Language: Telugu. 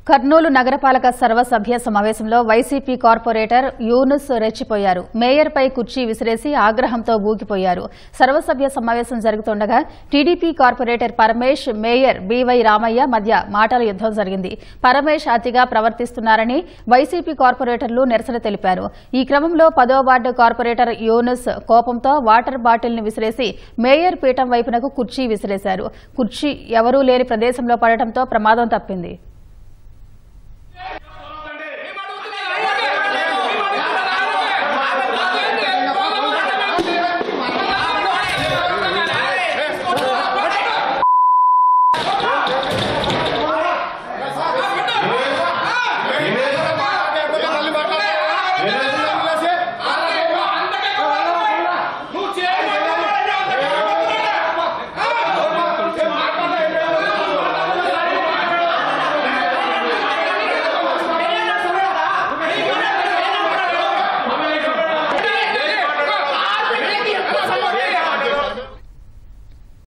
కర్నూలు నగరపాలక సర్వసభ్య సమావేశంలో వైసీపీ కార్పొరేటర్ యూనుస్ రెచ్చిపోయారు. మేయర్పై కుర్చీ విసిరేసి ఆగ్రహంతో ఊగిపోయారు. సర్వసభ్య సమావేశం జరుగుతుండగా TDP corporator Paramesh, mayor B Y Ramaiah మధ్య మాటల యుద్దం జరిగింది. పరమేశ్ అతిగా ప్రవర్తిస్తున్నారని వైసీపీ కార్పొరేటర్లు నిరసన తెలిపారు. ఈ క్రమంలో 10వ వార్డు కార్పొరేటర్ యూనుస్ కోపంతో వాటర్ బాటిల్ ని విసిరేసి మేయర్ పీఠం వైపునకు కుర్చీ విసిరేశారు. కుర్చీ ఎవరూ లేని ప్రదేశంలో పడటంతో ప్రమాదం తప్పింది.